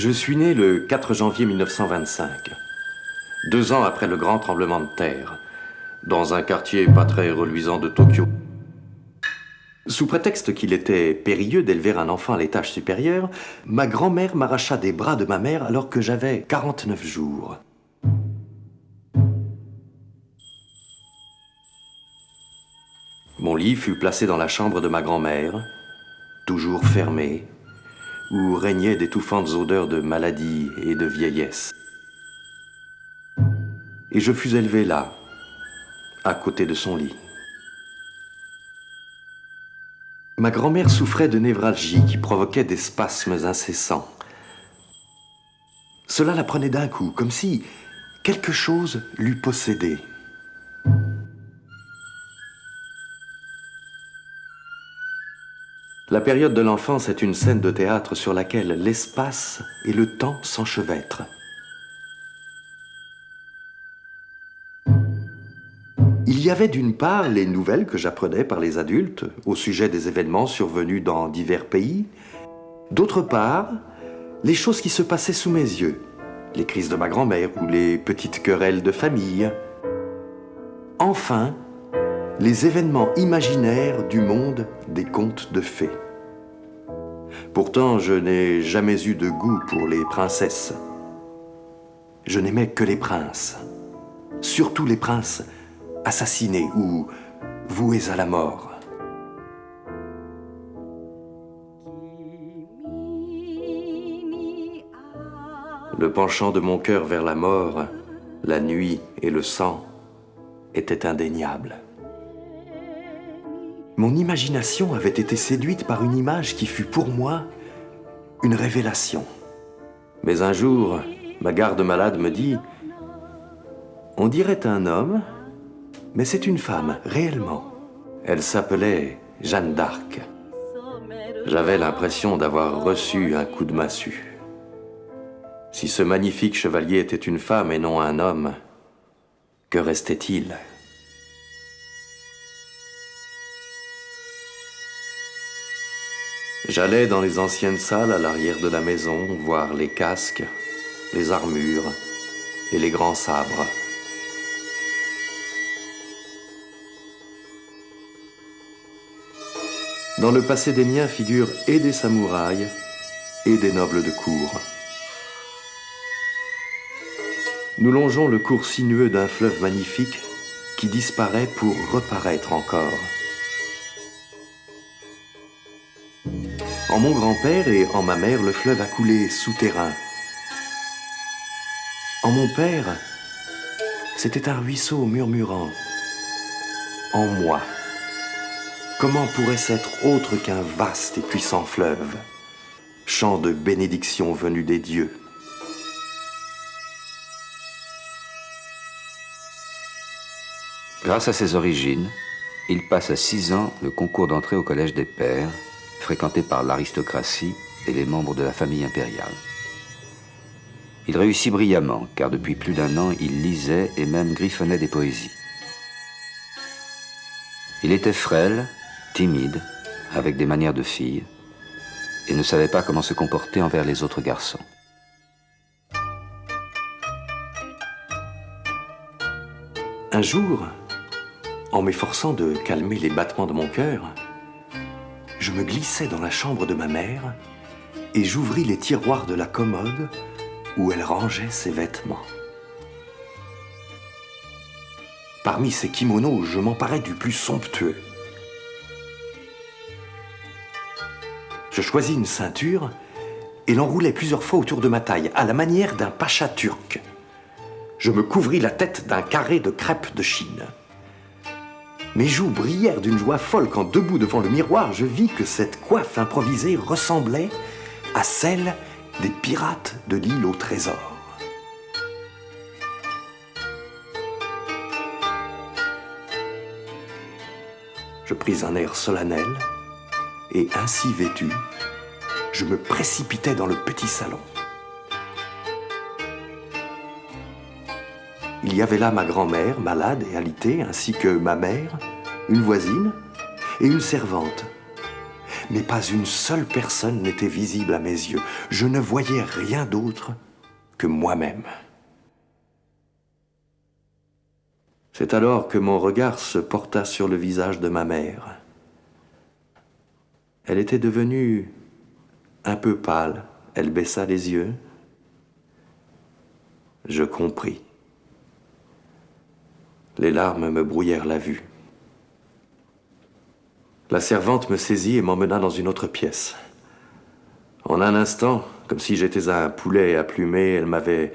Je suis né le 4 janvier 1925, 2 ans après le grand tremblement de terre, dans un quartier pas très reluisant de Tokyo. Sous prétexte qu'il était périlleux d'élever un enfant à l'étage supérieur, ma grand-mère m'arracha des bras de ma mère alors que j'avais 49 jours. Mon lit fut placé dans la chambre de ma grand-mère, toujours fermée, où régnaient d'étouffantes odeurs de maladie et de vieillesse. Et je fus élevé là, à côté de son lit. Ma grand-mère souffrait de névralgie qui provoquait des spasmes incessants. Cela la prenait d'un coup, comme si quelque chose l'eût possédée. La période de l'enfance est une scène de théâtre sur laquelle l'espace et le temps s'enchevêtrent. Il y avait d'une part les nouvelles que j'apprenais par les adultes au sujet des événements survenus dans divers pays, d'autre part, les choses qui se passaient sous mes yeux, les crises de ma grand-mère ou les petites querelles de famille. Enfin, les événements imaginaires du monde des contes de fées. Pourtant, je n'ai jamais eu de goût pour les princesses. Je n'aimais que les princes, surtout les princes assassinés ou voués à la mort. Le penchant de mon cœur vers la mort, la nuit et le sang était indéniable. Mon imagination avait été séduite par une image qui fut pour moi une révélation. Mais un jour, ma garde-malade me dit « On dirait un homme, mais c'est une femme, réellement. » Elle s'appelait Jeanne d'Arc. J'avais l'impression d'avoir reçu un coup de massue. Si ce magnifique chevalier était une femme et non un homme, que restait-il ? J'allais dans les anciennes salles à l'arrière de la maison voir les casques, les armures et les grands sabres. Dans le passé des miens figurent et des samouraïs et des nobles de cour. Nous longeons le cours sinueux d'un fleuve magnifique qui disparaît pour reparaître encore. En mon grand-père et en ma mère, le fleuve a coulé souterrain. En mon père, c'était un ruisseau murmurant. En moi, comment pourrait-ce être autre qu'un vaste et puissant fleuve, chant de bénédiction venu des dieux? Grâce à ses origines, il passe à 6 ans le concours d'entrée au Collège des Pairs, fréquenté par l'aristocratie et les membres de la famille impériale. Il réussit brillamment, car depuis plus d'1 an, il lisait et même griffonnait des poésies. Il était frêle, timide, avec des manières de fille, et ne savait pas comment se comporter envers les autres garçons. Un jour, en m'efforçant de calmer les battements de mon cœur, je me glissai dans la chambre de ma mère et j'ouvris les tiroirs de la commode où elle rangeait ses vêtements. Parmi ces kimonos, je m'emparai du plus somptueux. Je choisis une ceinture et l'enroulai plusieurs fois autour de ma taille, à la manière d'un pacha turc. Je me couvris la tête d'un carré de crêpe de Chine. Mes joues brillèrent d'une joie folle quand, debout devant le miroir, je vis que cette coiffe improvisée ressemblait à celle des pirates de l'île au trésor. Je pris un air solennel et, ainsi vêtu, je me précipitai dans le petit salon. Il y avait là ma grand-mère, malade et alitée, ainsi que ma mère, une voisine et une servante. mais pas une seule personne n'était visible à mes yeux. Je ne voyais rien d'autre que moi-même. C'est alors que mon regard se porta sur le visage de ma mère. Elle était devenue un peu pâle. Elle baissa les yeux. Je compris. Les larmes me brouillèrent la vue. La servante me saisit et m'emmena dans une autre pièce. En un instant, comme si j'étais un poulet à plumer, elle m'avait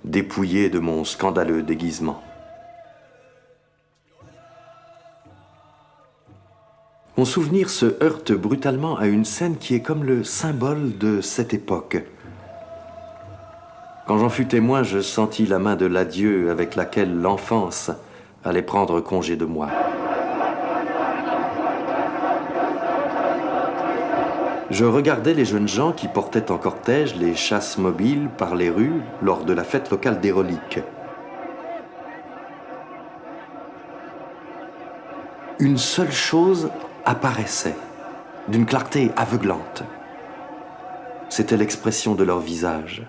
dépouillé de mon scandaleux déguisement. Mon souvenir se heurte brutalement à une scène qui est comme le symbole de cette époque. Quand j'en fus témoin, je sentis la main de l'adieu avec laquelle l'enfance allait prendre congé de moi. Je regardais les jeunes gens qui portaient en cortège les chasses mobiles par les rues lors de la fête locale des reliques. Une seule chose apparaissait, d'une clarté aveuglante. C'était l'expression de leur visage.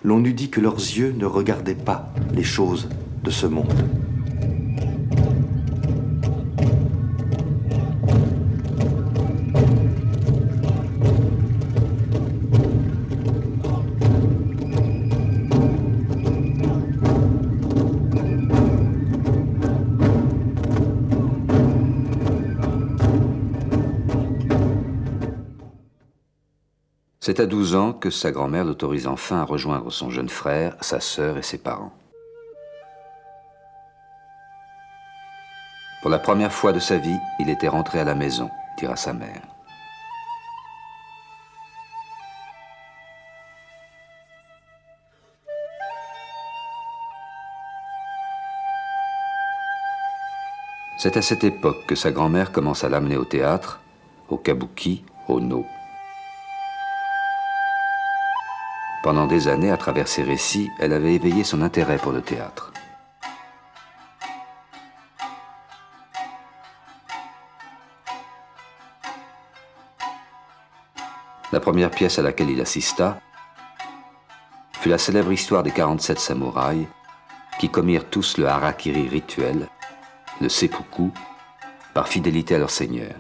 L'on eût dit que leurs yeux ne regardaient pas les choses de ce monde. C'est à 12 ans que sa grand-mère l'autorise enfin à rejoindre son jeune frère, sa sœur et ses parents. Pour la première fois de sa vie, il était rentré à la maison, dira sa mère. C'est à cette époque que sa grand-mère commence à l'amener au théâtre, au kabuki, au no. Pendant des années, à travers ses récits, elle avait éveillé son intérêt pour le théâtre. La première pièce à laquelle il assista fut la célèbre histoire des 47 samouraïs qui commirent tous le harakiri rituel, le seppuku, par fidélité à leur seigneur.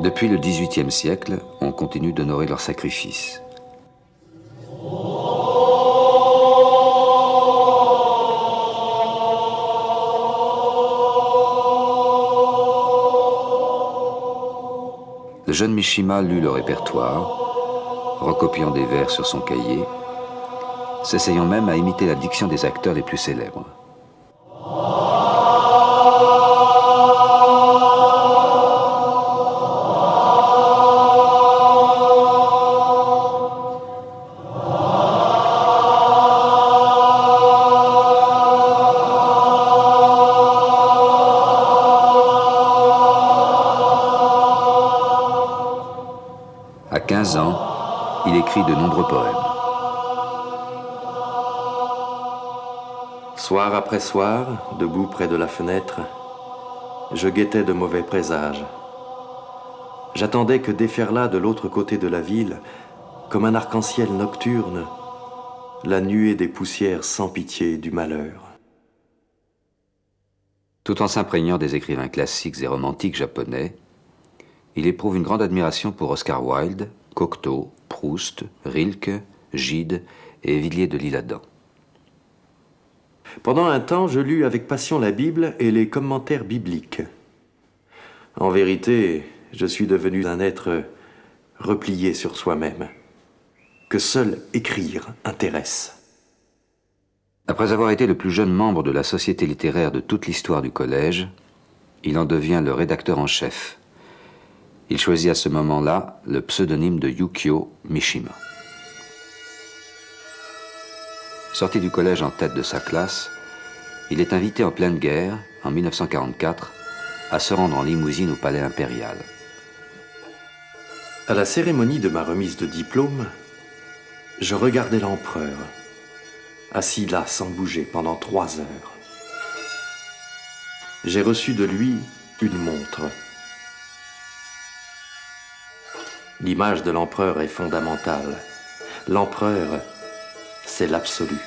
Depuis le XVIIIe siècle, on continue d'honorer leurs sacrifices. Le jeune Mishima lut le répertoire, recopiant des vers sur son cahier, s'essayant même à imiter la diction des acteurs les plus célèbres. À 15 ans, il écrit de nombreux poèmes. Soir après soir, debout près de la fenêtre, je guettais de mauvais présages. J'attendais que déferlât de l'autre côté de la ville, comme un arc-en-ciel nocturne, la nuée des poussières sans pitié du malheur. Tout en s'imprégnant des écrivains classiques et romantiques japonais, il éprouve une grande admiration pour Oscar Wilde, Cocteau, Proust, Rilke, Gide et Villiers de l'Isle-Adam. Pendant un temps, je lus avec passion la Bible et les commentaires bibliques. En vérité, je suis devenu un être replié sur soi-même, que seul écrire intéresse. Après avoir été le plus jeune membre de la société littéraire de toute l'histoire du collège, il en devient le rédacteur en chef. Il choisit à ce moment-là le pseudonyme de Yukio Mishima. Sorti du collège en tête de sa classe, il est invité en pleine guerre, en 1944, à se rendre en limousine au palais impérial. À la cérémonie de ma remise de diplôme, je regardais l'empereur, assis là sans bouger pendant 3 heures. J'ai reçu de lui une montre. L'image de l'empereur est fondamentale. L'empereur, c'est l'absolu.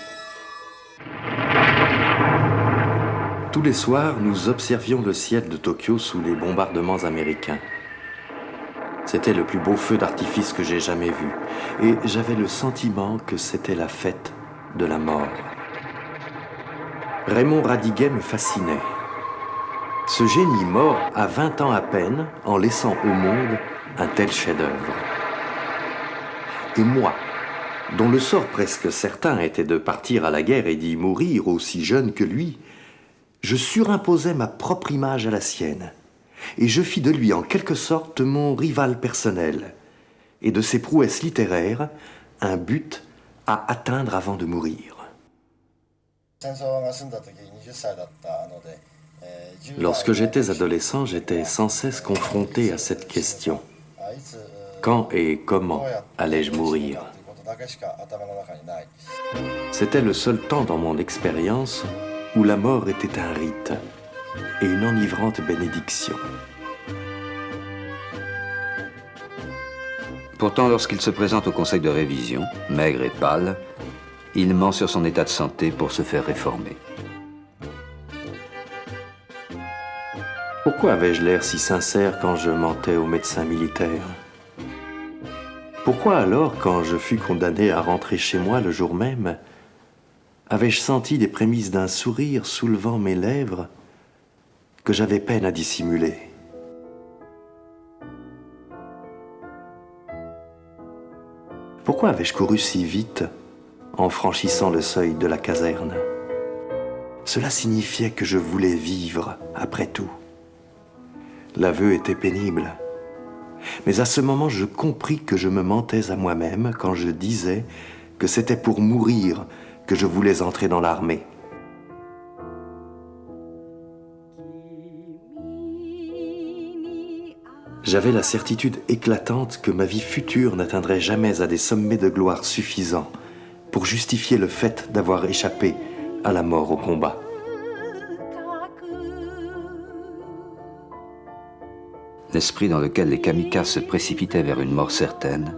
Tous les soirs, nous observions le ciel de Tokyo sous les bombardements américains. C'était le plus beau feu d'artifice que j'ai jamais vu, et j'avais le sentiment que c'était la fête de la mort. Raymond Radiguet me fascinait. Ce génie mort à 20 ans à peine, en laissant au monde un tel chef-d'œuvre. Et moi, dont le sort presque certain était de partir à la guerre et d'y mourir aussi jeune que lui, je surimposais ma propre image à la sienne, et je fis de lui en quelque sorte mon rival personnel, et de ses prouesses littéraires un but à atteindre avant de mourir. Lorsque j'étais adolescent, j'étais sans cesse confronté à cette question. Quand et comment allais-je mourir? C'était le seul temps dans mon expérience où la mort était un rite et une enivrante bénédiction. Pourtant, lorsqu'il se présente au conseil de révision, maigre et pâle, il ment sur son état de santé pour se faire réformer. Pourquoi avais-je l'air si sincère quand je mentais au médecin militaire? Pourquoi alors, quand je fus condamné à rentrer chez moi le jour même, avais-je senti des prémices d'un sourire soulevant mes lèvres que j'avais peine à dissimuler? Pourquoi avais-je couru si vite en franchissant le seuil de la caserne? Cela signifiait que je voulais vivre après tout. L'aveu était pénible. Mais à ce moment, je compris que je me mentais à moi-même quand je disais que c'était pour mourir que je voulais entrer dans l'armée. J'avais la certitude éclatante que ma vie future n'atteindrait jamais à des sommets de gloire suffisants pour justifier le fait d'avoir échappé à la mort au combat. L'esprit dans lequel les kamikazes se précipitaient vers une mort certaine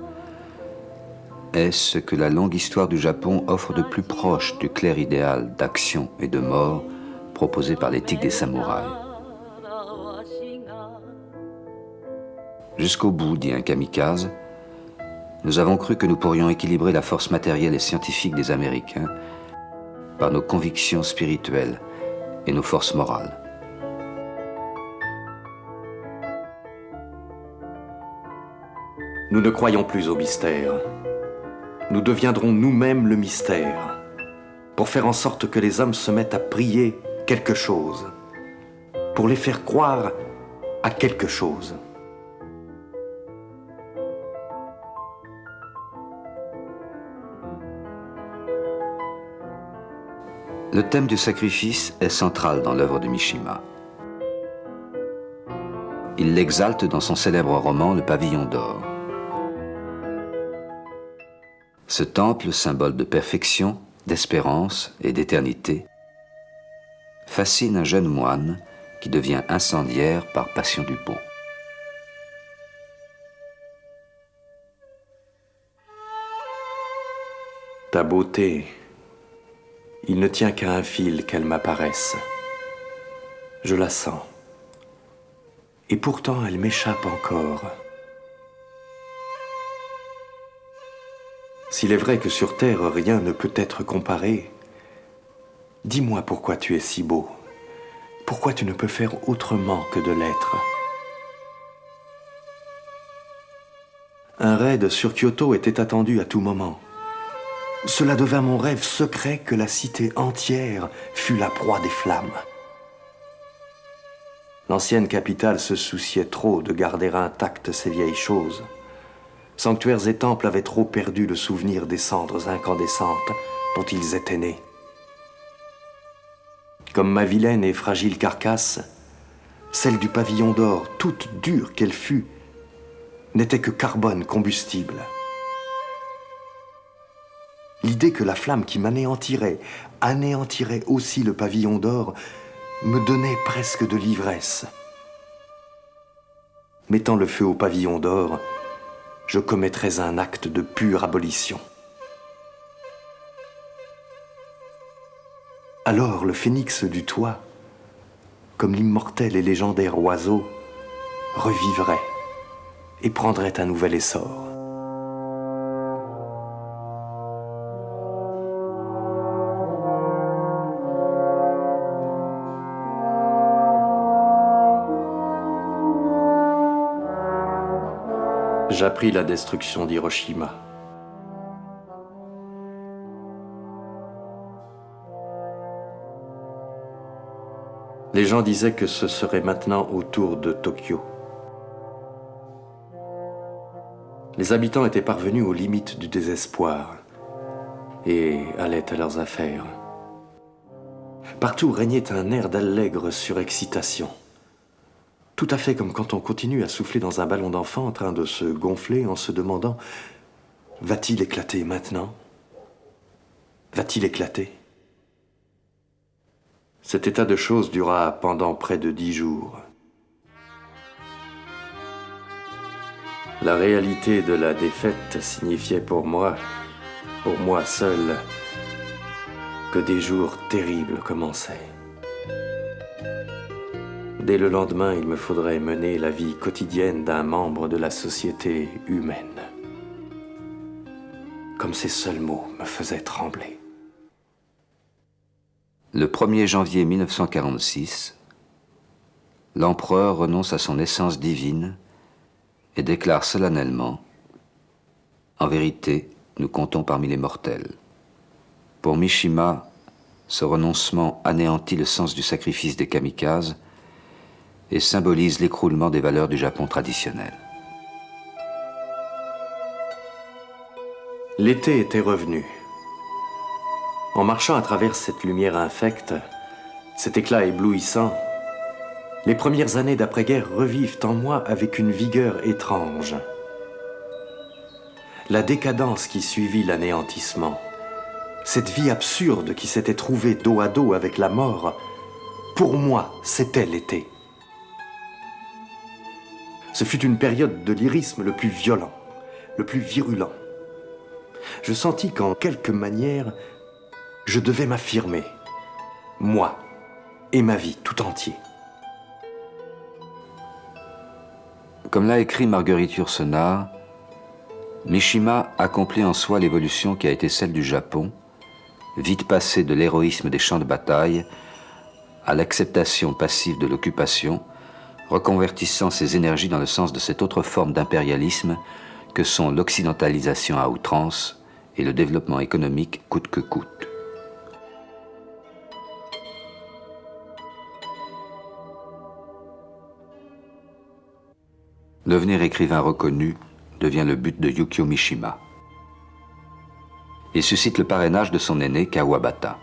est ce que la longue histoire du Japon offre de plus proche du clair idéal d'action et de mort proposé par l'éthique des samouraïs. Jusqu'au bout, dit un kamikaze, nous avons cru que nous pourrions équilibrer la force matérielle et scientifique des Américains par nos convictions spirituelles et nos forces morales. Nous ne croyons plus au mystère. Nous deviendrons nous-mêmes le mystère, pour faire en sorte que les hommes se mettent à prier quelque chose, pour les faire croire à quelque chose. Le thème du sacrifice est central dans l'œuvre de Mishima. Il l'exalte dans son célèbre roman Le Pavillon d'or. Ce temple, symbole de perfection, d'espérance et d'éternité, fascine un jeune moine qui devient incendiaire par passion du beau. Ta beauté, il ne tient qu'à un fil qu'elle m'apparaisse. Je la sens. Et pourtant, elle m'échappe encore. S'il est vrai que sur terre, rien ne peut être comparé, dis-moi pourquoi tu es si beau. Pourquoi tu ne peux faire autrement que de l'être? Un raid sur Kyoto était attendu à tout moment. Cela devint mon rêve secret que la cité entière fût la proie des flammes. L'ancienne capitale se souciait trop de garder intactes ces vieilles choses. Sanctuaires et temples avaient trop perdu le souvenir des cendres incandescentes dont ils étaient nés. Comme ma vilaine et fragile carcasse, celle du pavillon d'or, toute dure qu'elle fût, n'était que carbone combustible. L'idée l'idée que la flamme qui m'anéantirait anéantirait aussi le pavillon d'or me donnait presque de l'ivresse. Mettant le feu au pavillon d'or, je commettrais un acte de pure abolition. Alors le phénix du toit, comme l'immortel et légendaire oiseau, revivrait et prendrait un nouvel essor. J'appris la destruction d'Hiroshima. Les gens disaient que ce serait maintenant au tour de Tokyo. Les habitants étaient parvenus aux limites du désespoir et allaient à leurs affaires. Partout régnait un air d'allègre surexcitation. Tout à fait comme quand on continue à souffler dans un ballon d'enfant en train de se gonfler en se demandant « Va-t-il éclater maintenant? Va-t-il éclater ?» Cet état de choses dura pendant près de 10 jours. La réalité de la défaite signifiait pour moi seul, que des jours terribles commençaient. Dès le lendemain, il me faudrait mener la vie quotidienne d'un membre de la société humaine. Comme ces seuls mots me faisaient trembler. Le 1er janvier 1946, l'empereur renonce à son essence divine et déclare solennellement « En vérité, nous comptons parmi les mortels ». Pour Mishima, ce renoncement anéantit le sens du sacrifice des kamikazes et symbolise l'écroulement des valeurs du Japon traditionnel. L'été était revenu. En marchant à travers cette lumière infecte, cet éclat éblouissant, les premières années d'après-guerre revivent en moi avec une vigueur étrange. La décadence qui suivit l'anéantissement, cette vie absurde qui s'était trouvée dos à dos avec la mort, pour moi, c'était l'été. Ce fut une période de lyrisme le plus violent, le plus virulent. Je sentis qu'en quelque manière, je devais m'affirmer, moi et ma vie tout entier. Comme l'a écrit Marguerite Yourcenar, Mishima accomplit en soi l'évolution qui a été celle du Japon, vite passé de l'héroïsme des champs de bataille à l'acceptation passive de l'occupation, reconvertissant ses énergies dans le sens de cette autre forme d'impérialisme que sont l'occidentalisation à outrance et le développement économique coûte que coûte. Devenir écrivain reconnu devient le but de Yukio Mishima. Il suscite le parrainage de son aîné Kawabata.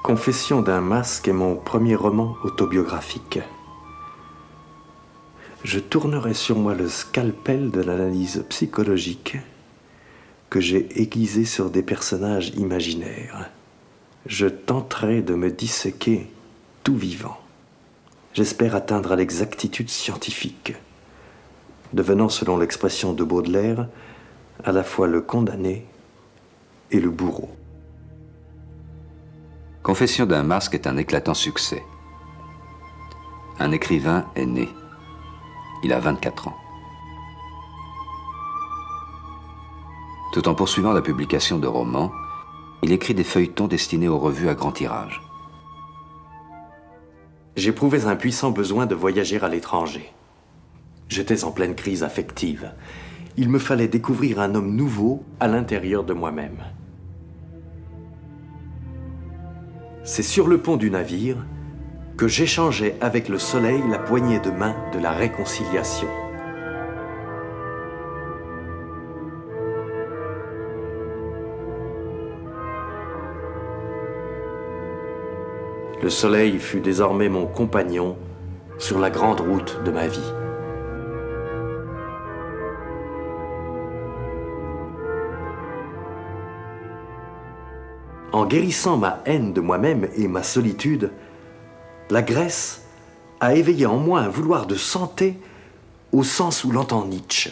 Confession d'un masque est mon premier roman autobiographique. Je tournerai sur moi le scalpel de l'analyse psychologique que j'ai aiguisé sur des personnages imaginaires. Je tenterai de me disséquer tout vivant. J'espère atteindre à l'exactitude scientifique, devenant, selon l'expression de Baudelaire, à la fois le condamné et le bourreau. Confession d'un masque est un éclatant succès. Un écrivain est né. Il a 24 ans. Tout en poursuivant la publication de romans, il écrit des feuilletons destinés aux revues à grand tirage. J'éprouvais un puissant besoin de voyager à l'étranger. J'étais en pleine crise affective. Il me fallait découvrir un homme nouveau à l'intérieur de moi-même. C'est sur le pont du navire que j'échangeais avec le soleil la poignée de main de la réconciliation. Le soleil fut désormais mon compagnon sur la grande route de ma vie. En guérissant ma haine de moi-même et ma solitude, la Grèce a éveillé en moi un vouloir de santé au sens où l'entend Nietzsche.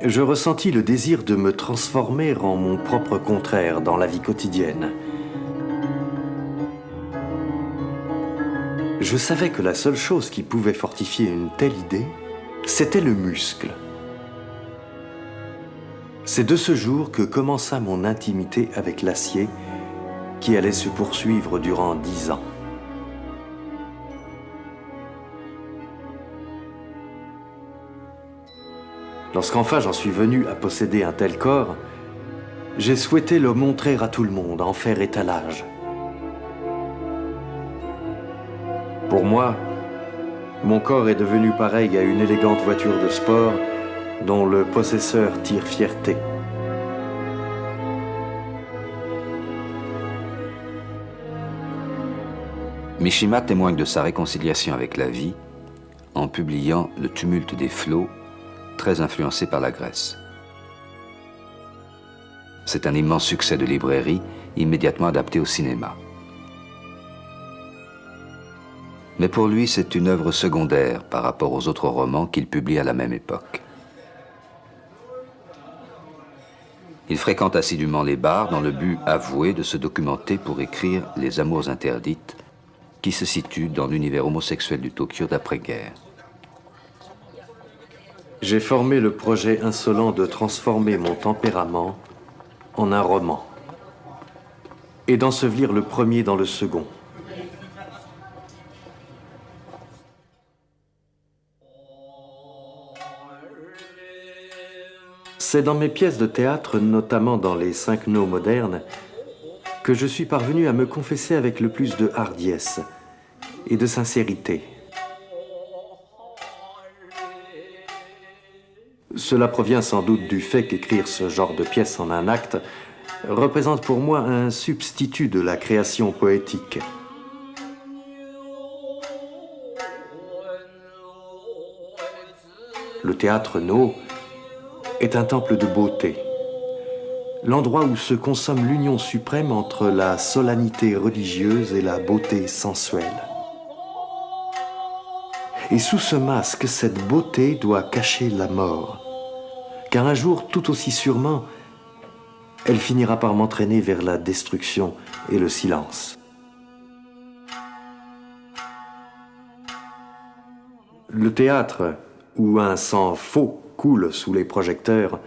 Je ressentis le désir de me transformer en mon propre contraire dans la vie quotidienne. Je savais que la seule chose qui pouvait fortifier une telle idée, c'était le muscle. C'est de ce jour que commença mon intimité avec l'acier qui allait se poursuivre durant 10 ans. Lorsqu'enfin j'en suis venu à posséder un tel corps, j'ai souhaité le montrer à tout le monde, en faire étalage. Pour moi, mon corps est devenu pareil à une élégante voiture de sport dont le possesseur tire fierté. Mishima témoigne de sa réconciliation avec la vie en publiant Le tumulte des flots, très influencé par la Grèce. C'est un immense succès de librairie, immédiatement adapté au cinéma. Mais pour lui, c'est une œuvre secondaire par rapport aux autres romans qu'il publie à la même époque. Il fréquente assidûment les bars dans le but avoué de se documenter pour écrire Les Amours interdites, qui se situe dans l'univers homosexuel du Tokyo d'après-guerre. J'ai formé le projet insolent de transformer mon tempérament en un roman et d'ensevelir le premier dans le second. C'est dans mes pièces de théâtre, notamment dans les 5 nœuds modernes, que je suis parvenu à me confesser avec le plus de hardiesse et de sincérité. Cela provient sans doute du fait qu'écrire ce genre de pièces en un acte représente pour moi un substitut de la création poétique. Le théâtre No est un temple de beauté, l'endroit où se consomme l'union suprême entre la solennité religieuse et la beauté sensuelle. Et sous ce masque, cette beauté doit cacher la mort, car un jour, tout aussi sûrement, elle finira par m'entraîner vers la destruction et le silence. Le théâtre, où un sang faux coule sous les projecteurs,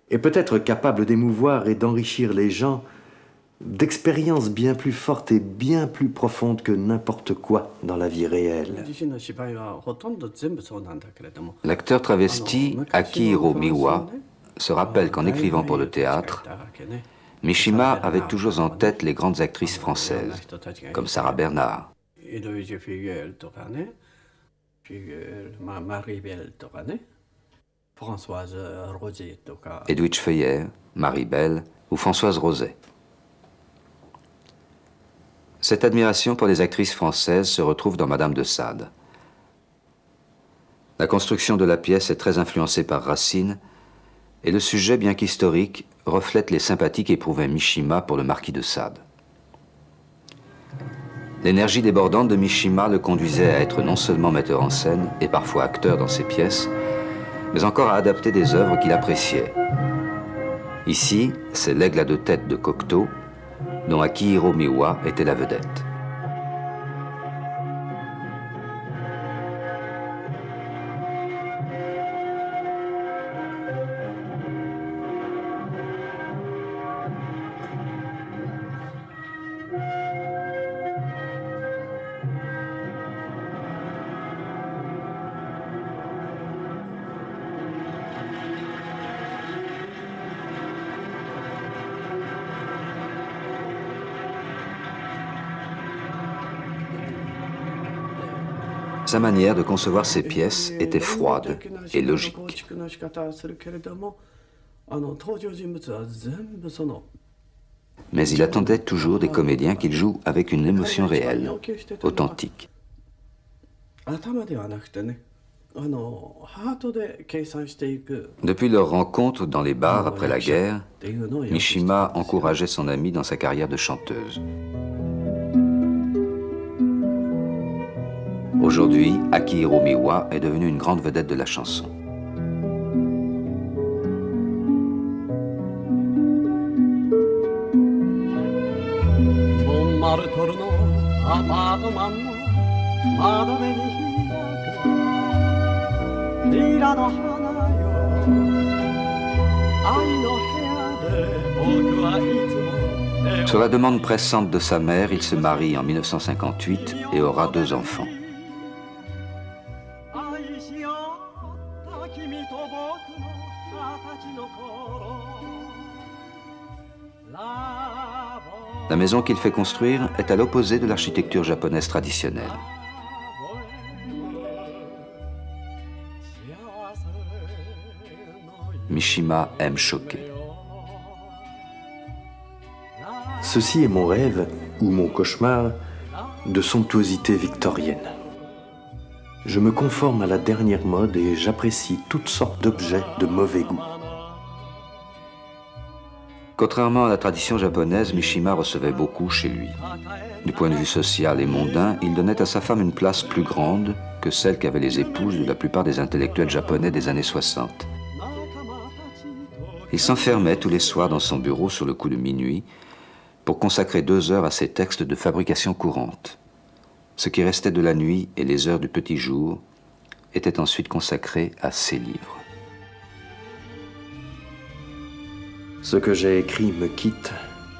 est peut-être capable d'émouvoir et d'enrichir les gens d'expériences bien plus fortes et bien plus profondes que n'importe quoi dans la vie réelle. L'acteur travesti Akihiro Miwa se rappelle qu'en écrivant pour le théâtre, Mishima avait toujours en tête les grandes actrices françaises, comme Sarah Bernard. Edwidge Feuillère, Marie-Belle ou Françoise Roset. Cette admiration pour les actrices françaises se retrouve dans Madame de Sade. La construction de la pièce est très influencée par Racine et le sujet, bien qu'historique, reflète les sympathies qu'éprouvait Mishima pour le marquis de Sade. L'énergie débordante de Mishima le conduisait à être non seulement metteur en scène et parfois acteur dans ses pièces, mais encore à adapter des œuvres qu'il appréciait. Ici, c'est L'Aigle à 2 têtes de Cocteau, dont Akihiro Miwa était la vedette. Sa manière de concevoir ses pièces était froide et logique. Mais il attendait toujours des comédiens qu'ils jouent avec une émotion réelle, authentique. Depuis leur rencontre dans les bars après la guerre, Mishima encourageait son amie dans sa carrière de chanteuse. Aujourd'hui, Akihiro Miwa est devenue une grande vedette de la chanson. Sur la demande pressante de sa mère, il se marie en 1958 et aura 2 enfants. La maison qu'il fait construire est à l'opposé de l'architecture japonaise traditionnelle. Mishima aime choquer. Ceci est mon rêve, ou mon cauchemar, de somptuosité victorienne. Je me conforme à la dernière mode et j'apprécie toutes sortes d'objets de mauvais goût. Contrairement à la tradition japonaise, Mishima recevait beaucoup chez lui. Du point de vue social et mondain, il donnait à sa femme une place plus grande que celle qu'avaient les épouses de la plupart des intellectuels japonais des années 60. Il s'enfermait tous les soirs dans son bureau sur le coup de minuit pour consacrer 2 heures à ses textes de fabrication courante. Ce qui restait de la nuit et les heures du petit jour était ensuite consacré à ses livres. Ce que j'ai écrit me quitte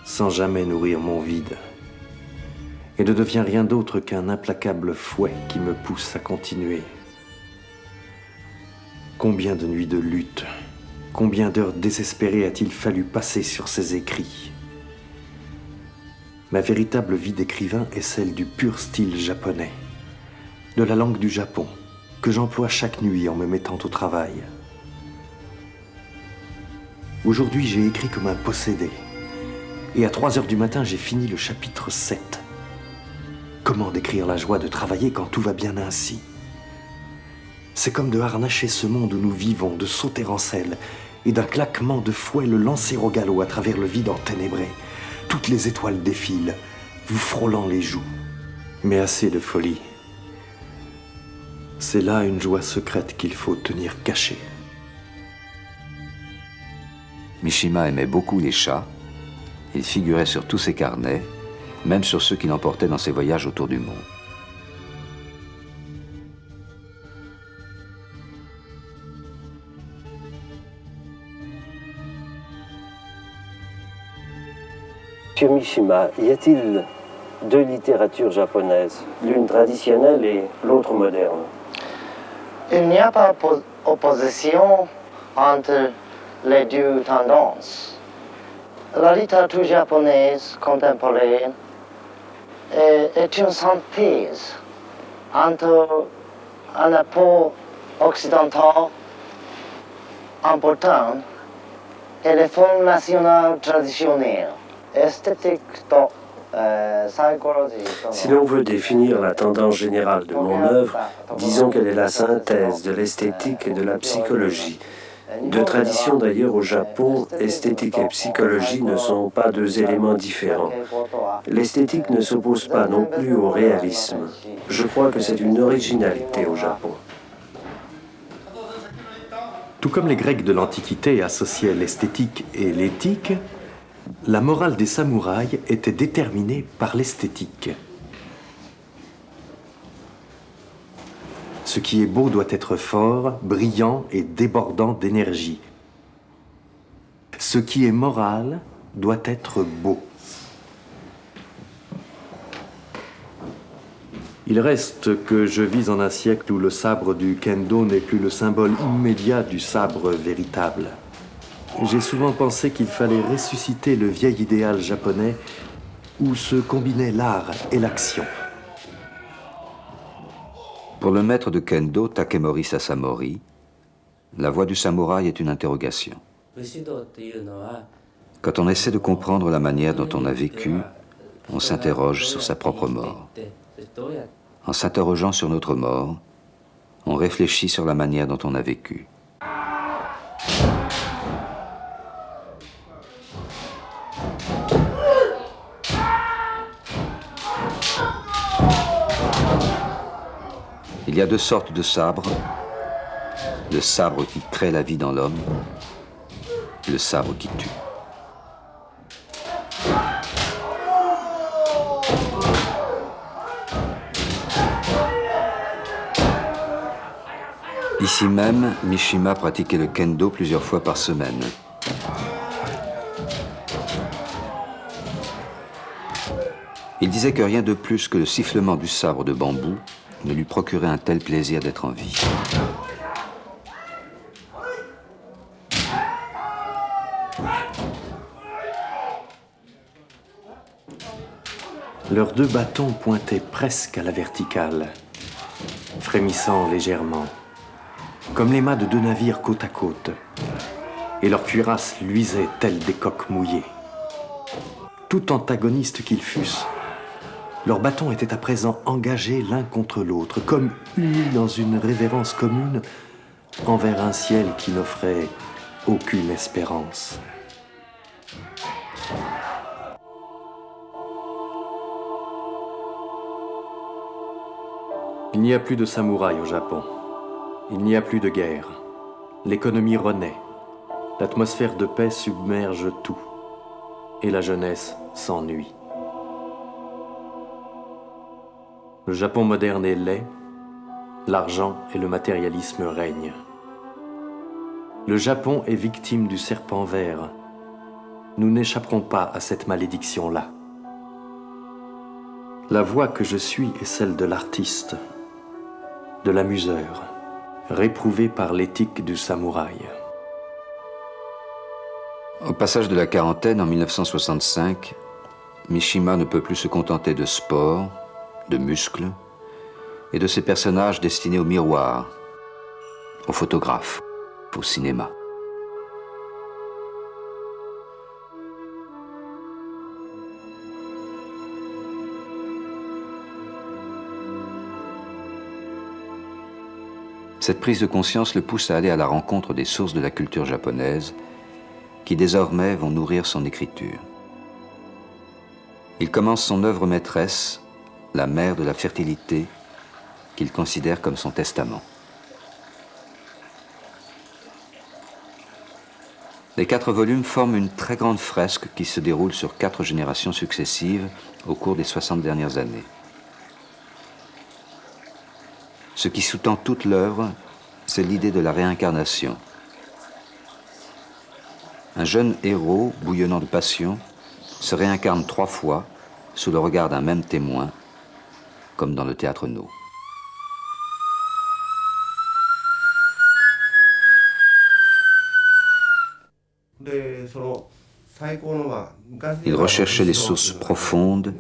sans jamais nourrir mon vide et ne devient rien d'autre qu'un implacable fouet qui me pousse à continuer. Combien de nuits de lutte, combien d'heures désespérées a-t-il fallu passer sur ces écrits? Ma véritable vie d'écrivain est celle du pur style japonais, de la langue du Japon, que j'emploie chaque nuit en me mettant au travail. Aujourd'hui, j'ai écrit comme un possédé, et à 3 heures du matin, j'ai fini le chapitre 7. Comment décrire la joie de travailler quand tout va bien ainsi? C'est comme de harnacher ce monde où nous vivons, de sauter en selle, et d'un claquement de fouet le lancer au galop à travers le vide enténébré. Toutes les étoiles défilent, vous frôlant les joues. Mais assez de folie. C'est là une joie secrète qu'il faut tenir cachée. Mishima aimait beaucoup les chats. Il figurait sur tous ses carnets, même sur ceux qu'il emportait dans ses voyages autour du monde. Monsieur Mishima, y a-t-il 2 littératures japonaises, l'une traditionnelle et l'autre moderne? Il n'y a pas opposition entre les 2 tendances. La littérature japonaise contemporaine est une synthèse entre un apport occidental important et les formes nationales traditionnelles. Si l'on veut définir la tendance générale de mon œuvre, disons qu'elle est la synthèse de l'esthétique et de la psychologie. 2 traditions d'ailleurs au Japon, esthétique et psychologie ne sont pas 2 éléments différents. L'esthétique ne s'oppose pas non plus au réalisme. Je crois que c'est une originalité au Japon. Tout comme les Grecs de l'Antiquité associaient l'esthétique et l'éthique, la morale des samouraïs était déterminée par l'esthétique. Ce qui est beau doit être fort, brillant et débordant d'énergie. Ce qui est moral doit être beau. Il reste que je vis en un siècle où le sabre du kendo n'est plus le symbole immédiat du sabre véritable. J'ai souvent pensé qu'il fallait ressusciter le vieil idéal japonais où se combinaient l'art et l'action. Pour le maître de kendo, Takemori Sasamori, la voie du samouraï est une interrogation. Quand on essaie de comprendre la manière dont on a vécu, on s'interroge sur sa propre mort. En s'interrogeant sur notre mort, on réfléchit sur la manière dont on a vécu. Il y a deux sortes de sabres. Le sabre qui crée la vie dans l'homme, le sabre qui tue. Ici même, Mishima pratiquait le kendo plusieurs fois par semaine. Il disait que rien de plus que le sifflement du sabre de bambou ne lui procurait un tel plaisir d'être en vie. Leurs deux bâtons pointaient presque à la verticale, frémissant légèrement, comme les mâts de deux navires côte à côte, et leurs cuirasses luisaient telles des coques mouillées. Tout antagonistes qu'ils fussent, leurs bâtons étaient à présent engagés l'un contre l'autre, comme unis dans une révérence commune envers un ciel qui n'offrait aucune espérance. Il n'y a plus de samouraïs au Japon. Il n'y a plus de guerre. L'économie renaît. L'atmosphère de paix submerge tout. Et la jeunesse s'ennuie. Le Japon moderne est laid. L'argent et le matérialisme règnent. Le Japon est victime du serpent vert. Nous n'échapperons pas à cette malédiction-là. La voie que je suis est celle de l'artiste, de l'amuseur, réprouvé par l'éthique du samouraï. Au passage de la quarantaine, en 1965, Mishima ne peut plus se contenter de sport, de muscles et de ses personnages destinés au miroir, aux photographes, au cinéma. Cette prise de conscience le pousse à aller à la rencontre des sources de la culture japonaise qui désormais vont nourrir son écriture. Il commence son œuvre maîtresse, La mère de la fertilité, qu'il considère comme son testament. Les 4 volumes forment une très grande fresque qui se déroule sur 4 générations successives au cours des 60 dernières années. Ce qui sous-tend toute l'œuvre, c'est l'idée de la réincarnation. Un jeune héros, bouillonnant de passion, se réincarne 3 fois sous le regard d'un même témoin, comme dans le théâtre No. Il recherchait les sources profondes,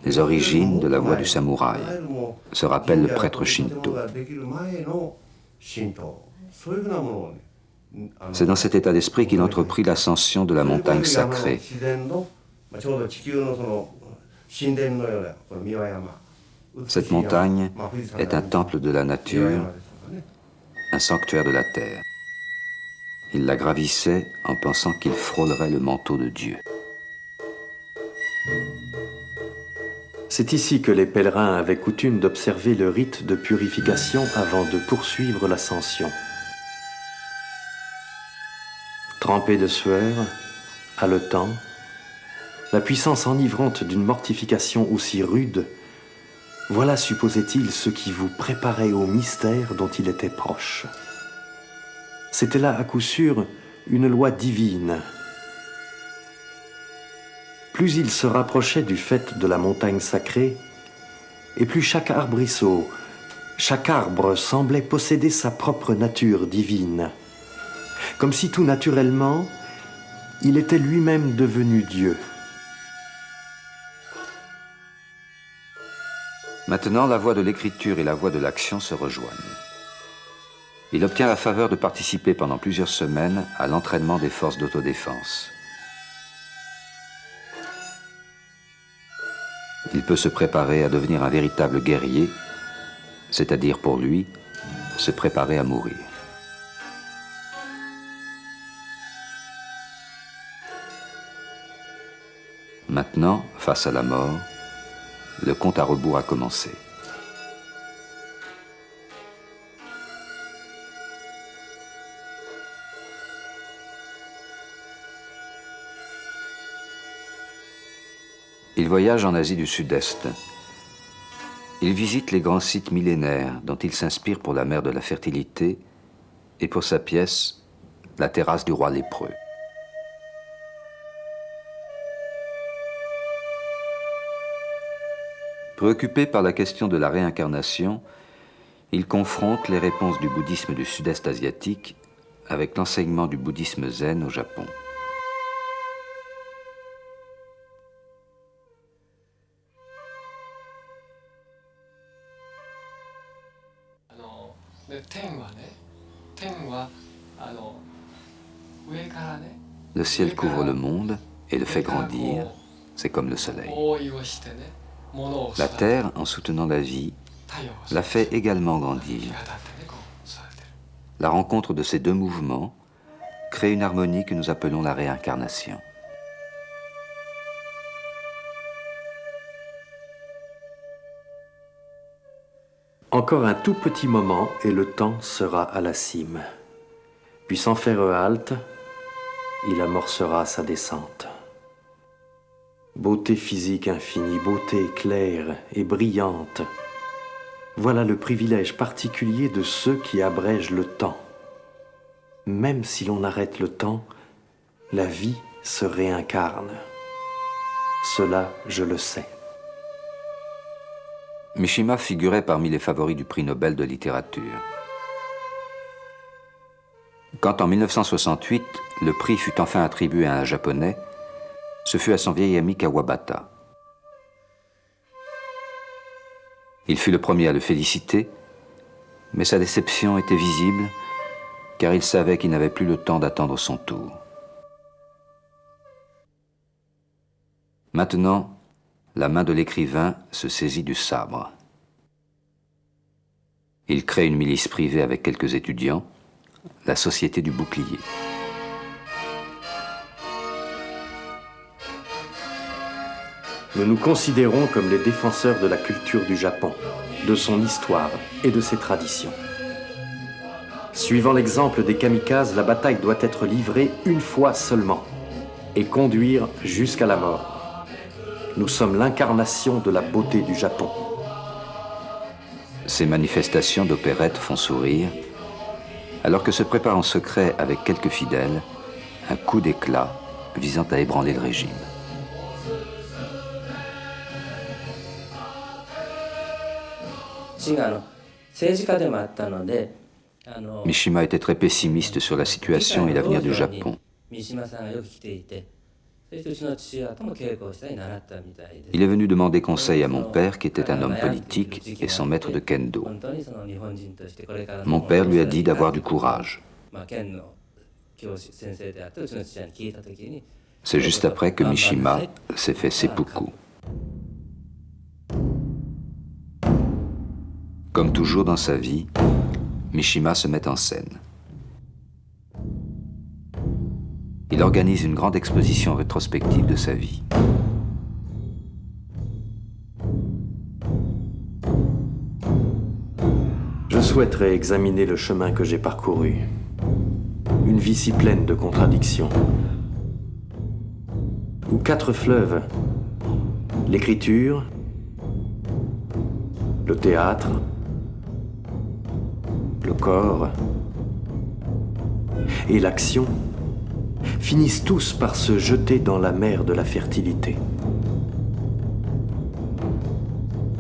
les origines de la voie du samouraï, se rappelle le prêtre Shinto. C'est dans cet état d'esprit qu'il entreprit l'ascension de la montagne sacrée. Cette montagne est un temple de la nature, un sanctuaire de la terre. Il la gravissait en pensant qu'il frôlerait le manteau de Dieu. C'est ici que les pèlerins avaient coutume d'observer le rite de purification avant de poursuivre l'ascension. Trempés de sueur, haletants, la puissance enivrante d'une mortification aussi rude, voilà, supposait-il, ce qui vous préparait au mystère dont il était proche. C'était là, à coup sûr, une loi divine. Plus il se rapprochait du faîte de la montagne sacrée, et plus chaque arbrisseau, chaque arbre semblait posséder sa propre nature divine. Comme si tout naturellement, il était lui-même devenu Dieu. Maintenant, la voie de l'écriture et la voie de l'action se rejoignent. Il obtient la faveur de participer pendant plusieurs semaines à l'entraînement des forces d'autodéfense. Il peut se préparer à devenir un véritable guerrier, c'est-à-dire pour lui, se préparait à mourir. Maintenant, face à la mort, le compte à rebours a commencé. Il voyage en Asie du Sud-Est. Il visite les grands sites millénaires dont il s'inspire pour la mer de la fertilité et pour sa pièce « La terrasse du roi lépreux ». Préoccupé par la question de la réincarnation, il confronte les réponses du bouddhisme du sud-est asiatique avec l'enseignement du bouddhisme zen au Japon. Le ciel couvre le monde et le fait grandir, c'est comme le soleil. La terre, en soutenant la vie, la fait également grandir. La rencontre de ces deux mouvements crée une harmonie que nous appelons la réincarnation. Encore un tout petit moment et le temps sera à la cime. Puis sans faire halte, il amorcera sa descente. Beauté physique infinie, beauté claire et brillante. Voilà le privilège particulier de ceux qui abrègent le temps. Même si l'on arrête le temps, la vie se réincarne. Cela, je le sais. Mishima figurait parmi les favoris du prix Nobel de littérature. Quand en 1968, le prix fut enfin attribué à un Japonais, ce fut à son vieil ami Kawabata. Il fut le premier à le féliciter, mais sa déception était visible, car il savait qu'il n'avait plus le temps d'attendre son tour. Maintenant, la main de l'écrivain se saisit du sabre. Il crée une milice privée avec quelques étudiants, la Société du Bouclier. Nous nous considérons comme les défenseurs de la culture du Japon, de son histoire et de ses traditions. Suivant l'exemple des kamikazes, la bataille doit être livrée une fois seulement et conduire jusqu'à la mort. Nous sommes l'incarnation de la beauté du Japon. Ces manifestations d'opérette font sourire, alors que se prépare en secret avec quelques fidèles un coup d'éclat visant à ébranler le régime. Mishima était très pessimiste sur la situation et l'avenir du Japon. Il est venu demander conseil à mon père, qui était un homme politique et son maître de kendo. Mon père lui a dit d'avoir du courage. C'est juste après que Mishima s'est fait seppuku. Comme toujours dans sa vie, Mishima se met en scène. Il organise une grande exposition rétrospective de sa vie. Je souhaiterais examiner le chemin que j'ai parcouru. Une vie si pleine de contradictions. Où 4 fleuves, l'écriture, le théâtre, le corps et l'action finissent tous par se jeter dans la mer de la fertilité.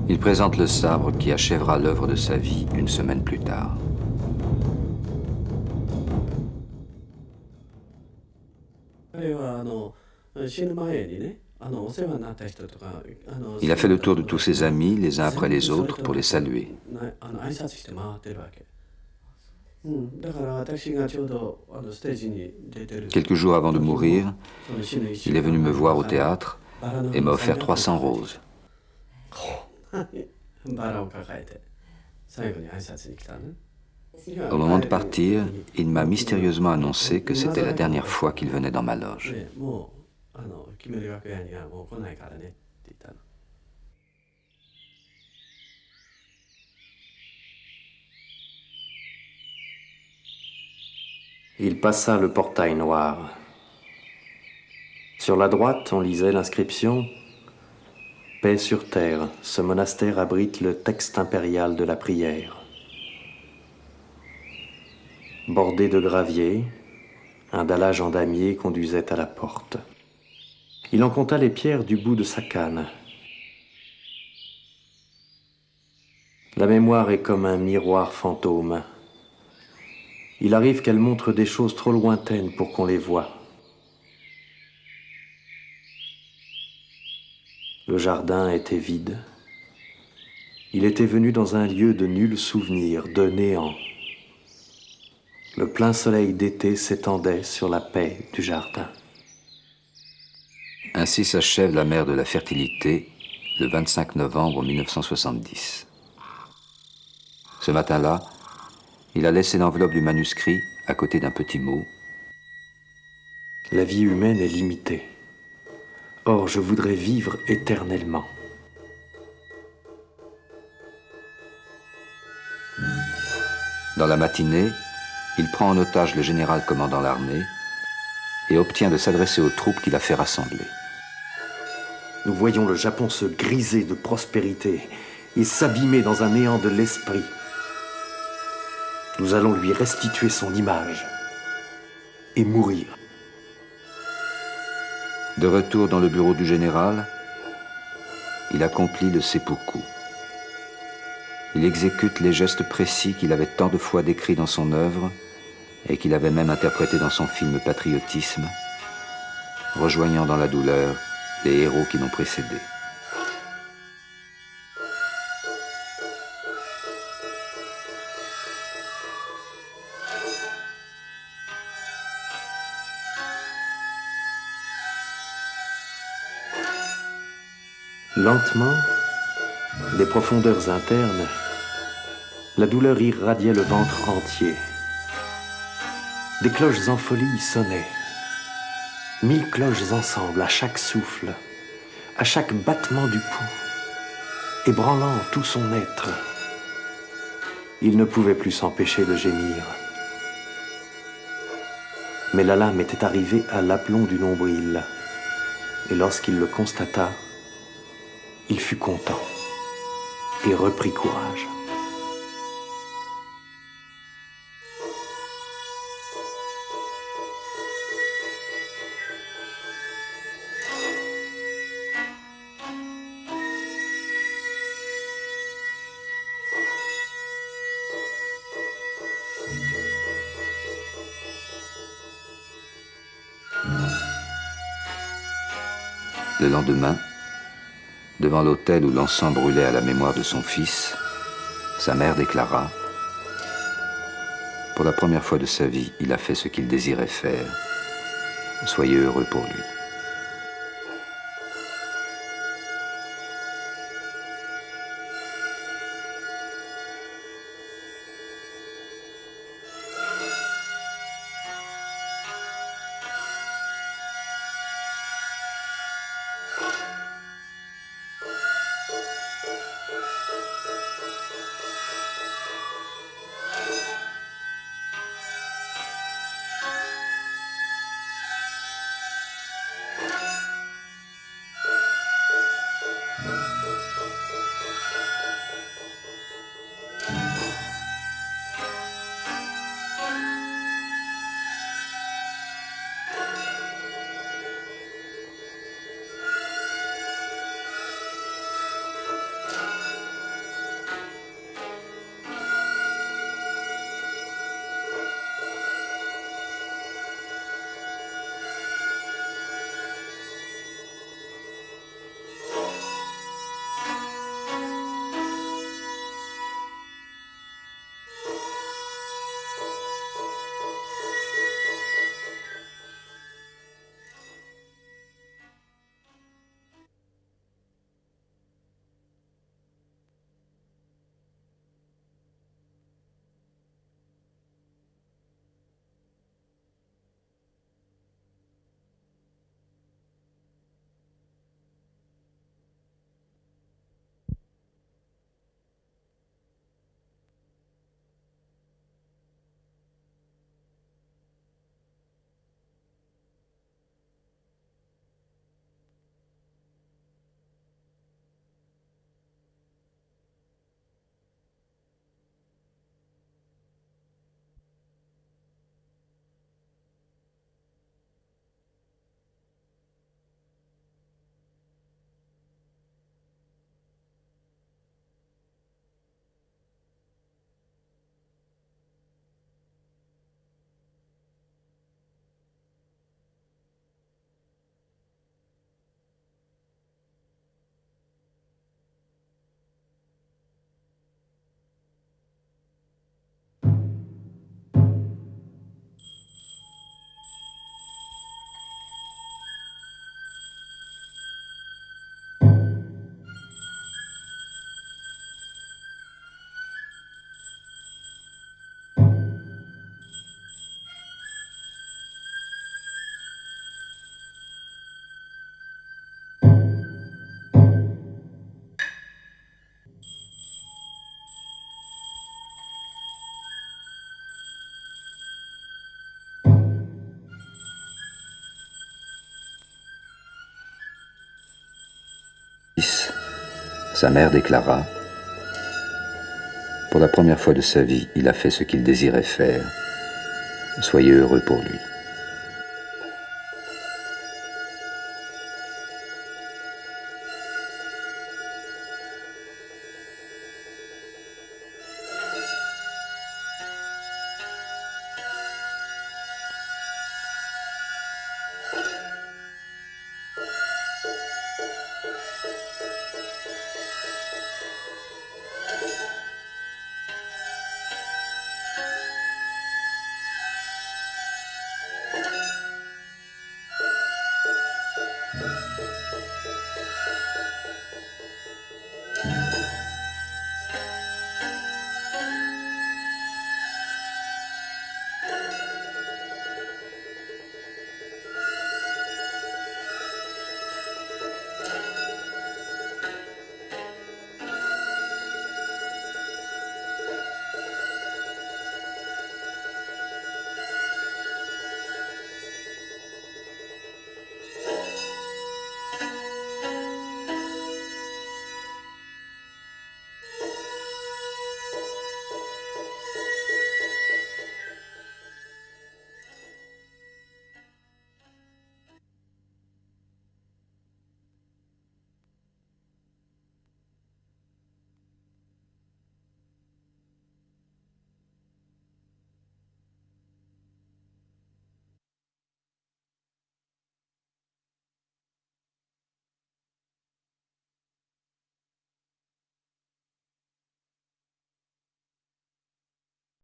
Il présente le sabre qui achèvera l'œuvre de sa vie une semaine plus tard. Il a fait le tour de tous ses amis, les uns après les autres, pour les saluer. Quelques jours avant de mourir, il est venu me voir au théâtre et m'a offert 300 roses. Au moment de partir, il m'a mystérieusement annoncé que c'était la dernière fois qu'il venait dans ma loge. Il passa le portail noir. Sur la droite, on lisait l'inscription « Paix sur terre, ce monastère abrite le texte impérial de la prière ». Bordé de gravier, un dallage en damier conduisait à la porte. Il en compta les pierres du bout de sa canne. La mémoire est comme un miroir fantôme. Il arrive qu'elle montre des choses trop lointaines pour qu'on les voie. Le jardin était vide. Il était venu dans un lieu de nul souvenir, de néant. Le plein soleil d'été s'étendait sur la paix du jardin. Ainsi s'achève la mère de la fertilité, le 25 novembre 1970. Ce matin-là, il a laissé l'enveloppe du manuscrit à côté d'un petit mot. La vie humaine est limitée. Or, je voudrais vivre éternellement. Dans la matinée, il prend en otage le général commandant l'armée et obtient de s'adresser aux troupes qu'il a fait rassembler. Nous voyons le Japon se griser de prospérité et s'abîmer dans un néant de l'esprit. Nous allons lui restituer son image et mourir. De retour dans le bureau du général, il accomplit le seppuku. Il exécute les gestes précis qu'il avait tant de fois décrits dans son œuvre et qu'il avait même interprété dans son film Patriotisme, rejoignant dans la douleur les héros qui l'ont précédé. Lentement, des profondeurs internes, la douleur irradiait le ventre entier. Des cloches en folie sonnaient. 1000 cloches ensemble, à chaque souffle, à chaque battement du pouls, ébranlant tout son être. Il ne pouvait plus s'empêcher de gémir. Mais la lame était arrivée à l'aplomb du nombril, et lorsqu'il le constata, il fut content et reprit courage. Le lendemain, devant l'autel où l'encens brûlait à la mémoire de son fils, sa mère déclara « Pour la première fois de sa vie, il a fait ce qu'il désirait faire. Soyez heureux pour lui. » Sa mère déclara: « Pour la première fois de sa vie, il a fait ce qu'il désirait faire. Soyez heureux pour lui. »